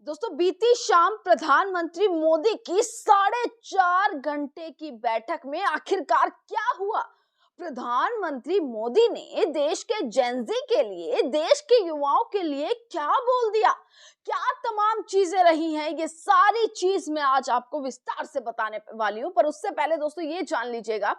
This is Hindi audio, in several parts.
दोस्तों बीती शाम प्रधानमंत्री मोदी की 4.5 घंटे की बैठक में आखिरकार क्या हुआ। प्रधानमंत्री मोदी ने देश के जेनजी के लिए, देश के युवाओं के लिए क्या बोल दिया, क्या तमाम चीजें रही हैं, ये सारी चीज मैं आज आपको विस्तार से बताने वाली हूं। पर उससे पहले दोस्तों ये जान लीजिएगा,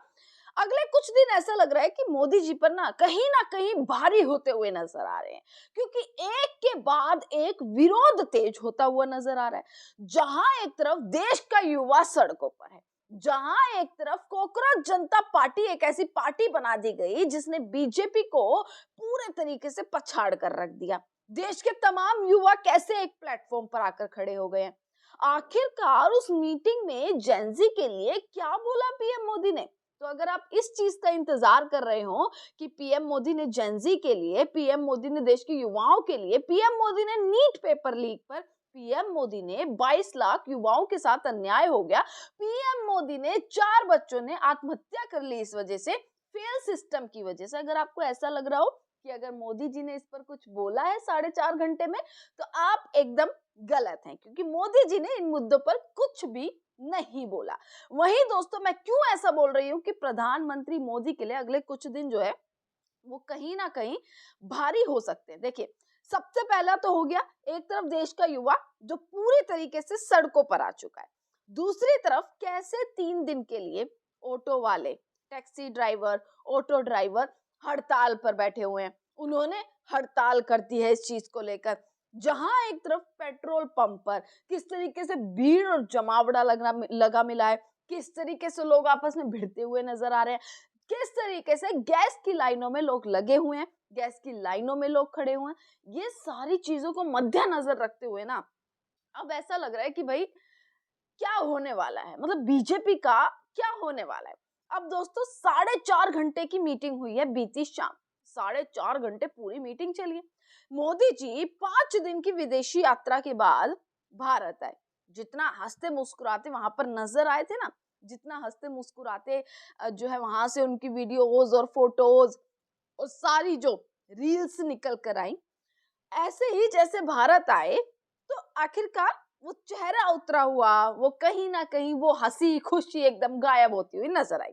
अगले कुछ दिन ऐसा लग रहा है कि मोदी जी पर ना कहीं भारी होते हुए नजर आ रहे हैं, क्योंकि एक के बाद एक विरोध तेज होता हुआ नजर आ रहा है। जहां एक तरफ देश का युवा सड़कों पर है, जहां एक तरफ कोकरोच जनता पार्टी एक ऐसी पार्टी बना दी गई जिसने बीजेपी को पूरे तरीके से पछाड़ कर रख दिया। देश के तमाम युवा कैसे एक प्लेटफॉर्म पर आकर खड़े हो गए हैं। आखिरकार उस मीटिंग में जेनजी के लिए क्या बोला पीएम मोदी ने। तो अगर आप इस चीज का इंतजार कर रहे हो कि पीएम मोदी ने जेनजी के लिए, पीएम मोदी ने देश के युवाओं के लिए, पीएम मोदी ने नीट पेपर लीक पर, पीएम मोदी ने 22 लाख युवाओं के साथ अन्याय हो गया, पीएम मोदी ने 4 बच्चों ने आत्महत्या कर ली इस वजह से, फेल सिस्टम की वजह से, अगर आपको ऐसा लग रहा हो कि अगर मोदी जी ने इस पर कुछ बोला है 4.5 घंटे में, तो आप एकदम गलत हैं, क्योंकि मोदी जी ने इन मुद्दों पर कुछ भी नहीं बोला। वहीं दोस्तों मैं क्यों ऐसा बोल रही हूँ कि प्रधानमंत्री मोदी के लिए अगले कुछ दिन जो है वो कहीं ना कहीं भारी हो सकते हैं। देखिए, सबसे पहला तो हो गया, एक तरफ देश का युवा जो पूरी तरीके से सड़कों पर आ चुका है, दूसरी तरफ कैसे 3 दिन के लिए ऑटो वाले, टैक्सी ड्राइवर, ऑटो ड्राइवर हड़ताल पर बैठे हुए हैं। उन्होंने हड़ताल कर दी है इस चीज को लेकर। जहां एक तरफ पेट्रोल पंप पर किस तरीके से भीड़ और जमावड़ा लगा मिला है, किस तरीके से लोग आपस में भिड़ते हुए नजर आ रहे हैं, किस तरीके से गैस की लाइनों में लोग लगे हुए हैं, गैस की लाइनों में लोग खड़े हुए हैं, ये सारी चीजों को मद्देनजर रखते हुए ना अब ऐसा लग रहा है कि भाई क्या होने वाला है, मतलब बीजेपी का क्या होने वाला है। अब दोस्तों 4.5 घंटे की मीटिंग हुई है बीती शाम, 4.5 घंटे पूरी मीटिंग चली है। मोदी जी 5 दिन की विदेशी यात्रा के बाद भारत आए। जितना हंसते मुस्कुराते वहां पर नजर आए थे ना, जितना हंसते मुस्कुराते जो है वहां से उनकी वीडियोज और फोटोज और सारी जो रील्स निकल कर आई, ऐसे ही जैसे भारत आए तो आखिरकार वो चेहरा उतरा हुआ, वो कहीं ना कहीं वो हंसी खुशी एकदम गायब होती हुई नजर आई।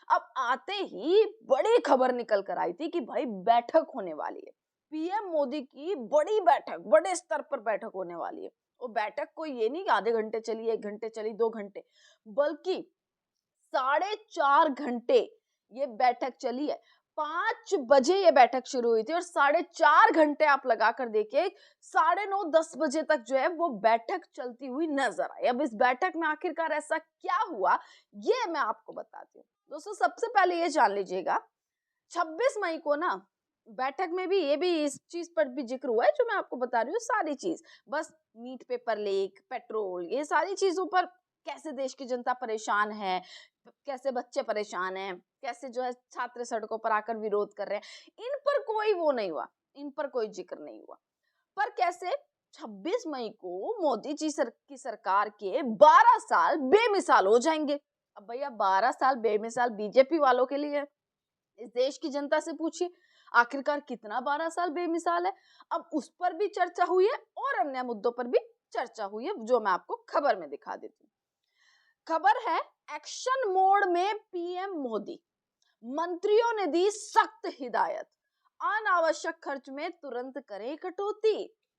अब आते ही बड़ी खबर निकल कर आई थी कि भाई बैठक होने वाली है, पीएम मोदी की बड़ी बैठक, बड़े स्तर पर बैठक होने वाली है। वो बैठक कोई ये नहीं कि आधे घंटे चली, 1 घंटे चली, 2 घंटे, बल्कि 4.5 घंटे ये बैठक चली है। 5 बजे ये बैठक शुरू हुई थी और 4.5 घंटे आप लगा कर देखिए, 9:30-10 बजे तक जो है वो बैठक चलती हुई नजर आई। अब इस बैठक में आखिरकार ऐसा क्या हुआ, ये मैं आपको बताती हूँ। दोस्तों सबसे पहले ये जान लीजिएगा, 26 मई को ना बैठक में भी ये भी इस चीज पर भी जिक्र हुआ है जो मैं आपको बता रही हूँ, सारी चीज बस नीट पेपर लीक, पेट्रोल, ये सारी चीजों पर, कैसे देश की जनता परेशान है, कैसे बच्चे परेशान हैं, कैसे जो है छात्र सड़कों पर आकर विरोध कर रहे हैं, इन पर कोई वो नहीं हुआ, इन पर कोई जिक्र नहीं हुआ। पर कैसे 26 मई को मोदी जी की सरकार के 12 साल बेमिसाल हो जाएंगे। अब भैया 12 साल बेमिसाल बीजेपी वालों के लिए है, इस देश की जनता से पूछिए आखिरकार कितना 12 साल बेमिसाल है। अब उस पर भी चर्चा हुई है और अन्य मुद्दों पर भी चर्चा हुई है, जो मैं आपको खबर में दिखा देती हूँ। खबर है, एक्शन मोड में पीएम मोदी, मंत्रियों ने दी सख्त हिदायत, अनावश्यक खर्च में तुरंत करें कटौती।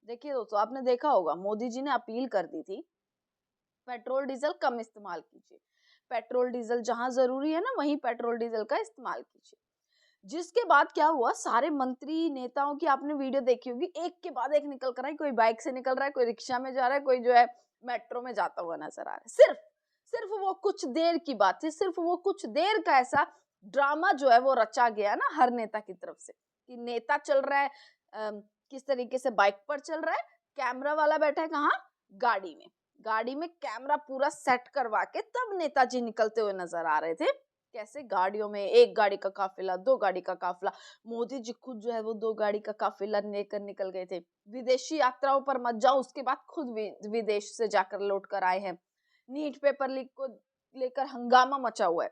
देखिए दोस्तों, आपने देखा होगा मोदी जी ने अपील कर दी थी पेट्रोल डीजल कम इस्तेमाल कीजिए, पेट्रोल डीजल जहां जरूरी है ना वहीं पेट्रोल डीजल का इस्तेमाल कीजिए। जिसके बाद क्या हुआ, सारे मंत्री नेताओं की आपने वीडियो देखी होगी, एक के बाद एक निकल कर आए, कोई बाइक से निकल रहा है, कोई रिक्शा में जा रहा है, कोई जो है मेट्रो में जाता हुआ नजर आ रहा है। सिर्फ सिर्फ वो कुछ देर की बात थी, सिर्फ वो कुछ देर का ऐसा ड्रामा जो है वो रचा गया ना हर नेता की तरफ से, कि नेता चल रहा है किस तरीके से बाइक पर चल रहा है, कैमरा वाला बैठा है कहाँ, गाड़ी में, गाड़ी में कैमरा पूरा सेट करवा के तब नेताजी निकलते हुए नजर आ रहे थे। कैसे गाड़ियों में, एक गाड़ी का काफिला, 2 गाड़ी का काफिला, मोदी जी खुद जो है वो 2 गाड़ी का काफिला लेकर निकल गए थे। विदेशी यात्राओं पर मत जाओ, उसके बाद खुद विदेश से जाकर लौट कर आए हैं। नीट पेपर लीक को लेकर हंगामा मचा हुआ है,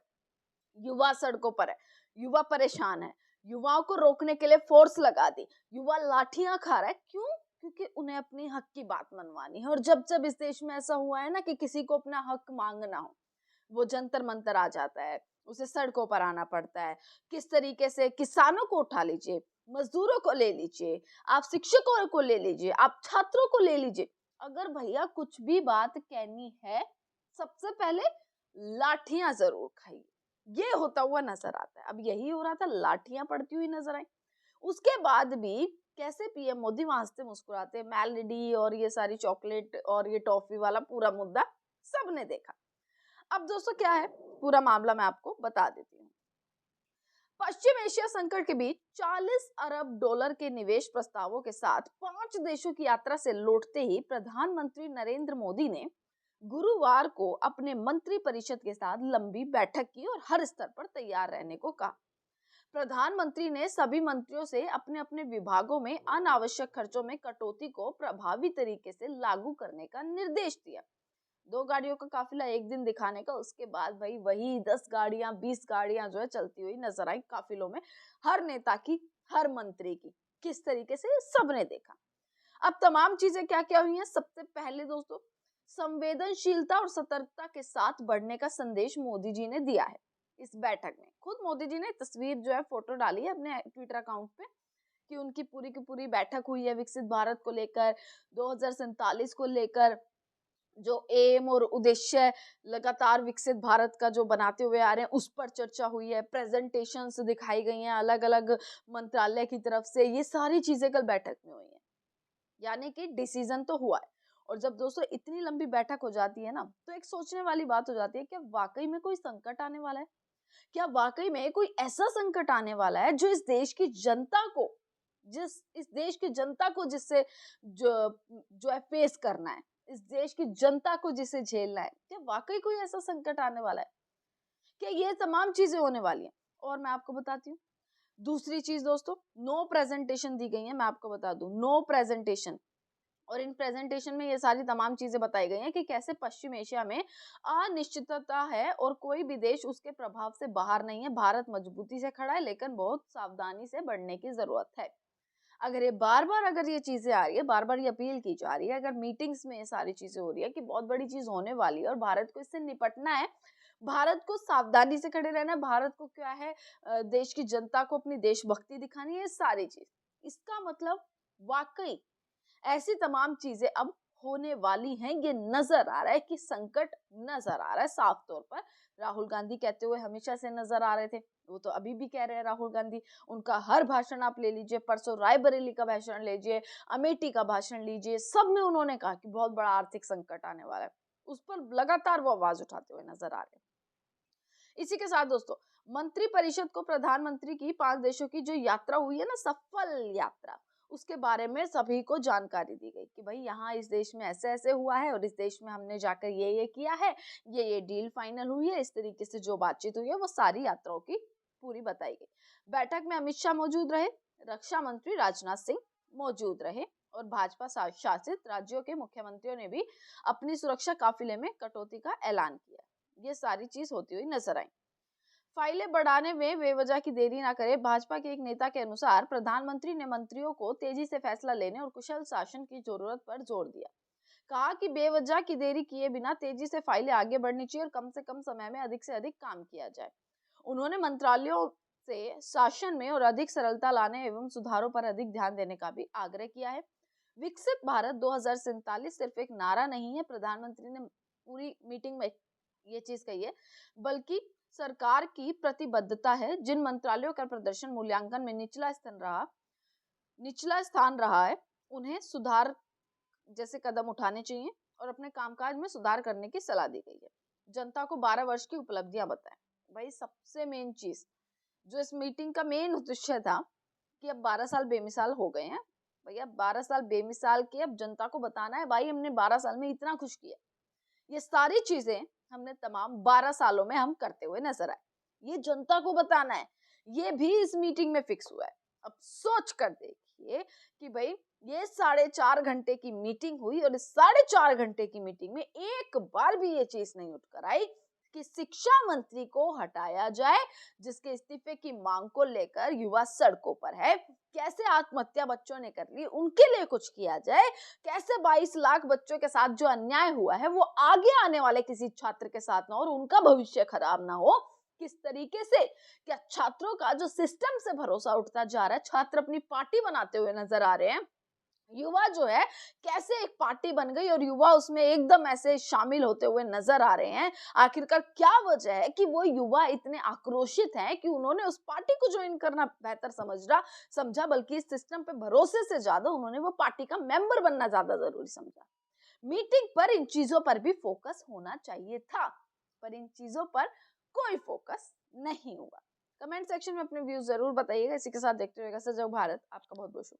युवा सड़कों पर है, युवा परेशान है, युवाओं को रोकने के लिए फोर्स लगा दी, युवा लाठियां खा रहा है। क्यों? क्योंकि उन्हें अपनी हक की बात मनवानी है। और जब जब इस देश में ऐसा हुआ है ना कि किसी को अपना हक मांगना हो, वो जंतर मंतर आ जाता है, उसे सड़कों पर आना पड़ता है। किस तरीके से किसानों को उठा लीजिए, मजदूरों को ले लीजिए, आप शिक्षकों को ले लीजिए, आप छात्रों को ले लीजिए, अगर भैया कुछ भी बात कहनी है, सबसे पहले लाठियां जरूर खाइए। ये होता हुआ नजर आता है। अब यही हो रहा था, लाठियां पड़ती हुई नजर आई। उसके बाद भी कैसे पीएम मोदी वहां हंसते मुस्कुराते, मेलोडी और ये सारी चॉकलेट और ये टॉफी वाला पूरा मुद्दा सबने देखा। अब दोस्तों क्या है पूरा मामला, मैं आपको बता देती हूँ। पश्चिम एशिया संकट के बीच 40 अरब डॉलर के निवेश प्रस्तावों के साथ 5 देशों की यात्रा से लौटते ही प्रधानमंत्री नरेंद्र मोदी ने गुरुवार को अपने मंत्री परिषद के साथ लंबी बैठक की और हर स्तर पर तैयार रहने को कहा। प्रधानमंत्री ने सभी मंत्रियों से अपने अपने विभागों में अनावश्यक खर्चों में कटौती को प्रभावी तरीके से लागू करने का निर्देश दिया। 2 गाड़ियों का काफिला एक दिन दिखाने का, उसके बाद भाई वही 10 गाड़ियां 20 गाड़ियां जो है चलती हुई नजर आई काफिलों में, हर नेता की, हर मंत्री की। किस तरीके से सबने देखा। अब तमाम चीजें क्या क्या हुई हैं। सबसे पहले दोस्तों, संवेदनशीलता और सतर्कता के साथ बढ़ने का संदेश मोदी जी ने दिया है। इस बैठक में खुद मोदी जी ने तस्वीर जो है, फोटो डाली है अपने ट्विटर अकाउंट पे कि उनकी पूरी की पूरी बैठक हुई है विकसित भारत को लेकर, 2047 को लेकर, जो एम और उद्देश्य लगातार विकसित भारत का जो बनाते हुए आ रहे हैं उस पर चर्चा हुई है। प्रेजेंटेशंस दिखाई गई हैं अलग अलग मंत्रालय की तरफ से। ये सारी चीजें कल बैठक में हुई हैं, यानी कि डिसीजन तो हुआ है। और जब दोस्तों इतनी लंबी बैठक हो जाती है ना, तो एक सोचने वाली बात हो जाती है कि वाकई में कोई संकट आने वाला है। क्या वाकई में कोई ऐसा संकट आने वाला है जो इस देश की जनता को, जिससे जो है फेस करना है, इस देश की जनता को जिसे झेलना है, क्या वाकई कोई ऐसा संकट आने वाला है? क्या ये तमाम चीजें होने वाली हैं? और मैं आपको बताती हूँ दूसरी चीज दोस्तों, नो प्रेजेंटेशन दी गई है। मैं आपको बता दूं, नो प्रेजेंटेशन। और इन प्रेजेंटेशन में ये सारी तमाम चीजें बताई गई हैं कि कैसे पश्चिम एशिया में अनिश्चितता है और कोई भी देश उसके प्रभाव से बाहर नहीं है। भारत मजबूती से खड़ा है, लेकिन बहुत सावधानी से बढ़ने की जरूरत है। अगर ये बार बार अगर ये चीजें आ रही है, बार बार ये अपील की जा रही है, अगर मीटिंग्स में ये सारी चीजें हो रही है कि बहुत बड़ी चीज होने वाली है और भारत को इससे निपटना है, भारत को सावधानी से खड़े रहना है, भारत को क्या है, देश की जनता को अपनी देशभक्ति दिखानी है, ये सारी चीज, इसका मतलब वाकई ऐसी तमाम चीजें अब होने वाली हैं। ये नजर आ रहा है कि संकट नजर आ रहा है साफ तौर पर। राहुल गांधी कहते हुए हमेशा से नजर आ रहे थे, वो तो अभी भी कह रहे हैं राहुल गांधी। उनका हर भाषण आप ले लीजिए, परसों रायबरेली का भाषण लीजिए, अमेठी का भाषण लीजिए, सब में उन्होंने कहा कि बहुत बड़ा आर्थिक संकट आने वाला है। उस पर लगातार वो आवाज उठाते हुए नजर आ रहे हैं। इसी के साथ दोस्तों, मंत्री परिषद को प्रधानमंत्री की 5 देशों की जो यात्रा हुई है ना, सफल यात्रा, उसके बारे में सभी को जानकारी दी गई कि भाई यहाँ इस देश में ऐसे ऐसे हुआ है और इस देश में हमने जाकर ये किया है, ये डील फाइनल हुई है, इस तरीके से जो बातचीत हुई है वो सारी यात्राओं की पूरी बताई गई। बैठक में अमित शाह मौजूद रहे, रक्षा मंत्री राजनाथ सिंह मौजूद रहे और भाजपा शासित राज्यों के मुख्यमंत्रियों ने भी अपनी सुरक्षा काफिले में कटौती का ऐलान किया। ये सारी चीज होती हुई नजर आई। फाइलें बढ़ाने में बेवजह की देरी ना करे। भाजपा के एक नेता के अनुसार प्रधानमंत्री ने मंत्रियों को तेजी से फैसला लेने और कुशल शासन की जरूरत पर जोर दिया। कहा कि बेवजह की देरी किए बिना तेजी से फाइलें आगे बढ़नी चाहिए और कम से कम समय में अधिक से अधिक काम किया जाए। उन्होंने मंत्रालयों से शासन में और अधिक सरलता लाने एवं सुधारों पर अधिक ध्यान देने का भी आग्रह किया है। विकसित भारत 2047 सिर्फ एक नारा नहीं है, प्रधानमंत्री ने पूरी मीटिंग में ये चीज कही है, बल्कि सरकार की प्रतिबद्धता है। जिन मंत्रालयों का प्रदर्शन मूल्यांकन में निचला स्थान रहा है, उन्हें सुधार जैसे कदम उठाने चाहिए और अपने कामकाज में सुधार करने की सलाह दी गई है। जनता को 12 वर्ष की उपलब्धियां बताएं। भाई सबसे मेन चीज जो इस मीटिंग का मेन उद्देश्य था कि अब 12 साल बेमिसाल हो गए हैं भैया, 12 साल बेमिसाल के अब जनता को बताना है भाई हमने 12 साल में इतना कुछ किया। ये सारी चीजें हमने तमाम 12 सालों में हम करते हुए नजर आए, ये जनता को बताना है। ये भी इस मीटिंग में फिक्स हुआ है। अब सोच कर देखिए कि भाई ये 4.5 घंटे की मीटिंग हुई और इस 4.5 घंटे की मीटिंग में एक बार भी ये चीज नहीं उठकर आई कि शिक्षा मंत्री को हटाया जाए, जिसके इस्तीफे की मांग को लेकर युवा सड़कों पर है। कैसे आत्महत्या बच्चों ने कर ली, उनके लिए कुछ किया जाए। कैसे 22 लाख बच्चों के साथ जो अन्याय हुआ है वो आगे आने वाले किसी छात्र के साथ ना हो और उनका भविष्य खराब ना हो। किस तरीके से क्या छात्रों का जो सिस्टम से भरोसा उठता जा रहा है, छात्र अपनी पार्टी बनाते हुए नजर आ रहे हैं। युवा जो है कैसे एक पार्टी बन गई और युवा उसमें एकदम ऐसे शामिल होते हुए नजर आ रहे हैं। आखिरकार क्या वजह है कि वो युवा इतने आक्रोशित हैं कि उन्होंने उस पार्टी को ज्वाइन करना बेहतर समझा, बल्कि इस सिस्टम पे भरोसे से ज्यादा उन्होंने वो पार्टी का मेंबर बनना ज्यादा जरूरी समझा। मीटिंग पर इन चीजों पर भी फोकस होना चाहिए था, पर इन चीजों पर कोई फोकस नहीं हुआ। कमेंट सेक्शन में अपने व्यूज जरूर बताइएगा। इसी के साथ देखते रहिएगा सजग भारत। आपका बहुत बहुत शुक्रिया।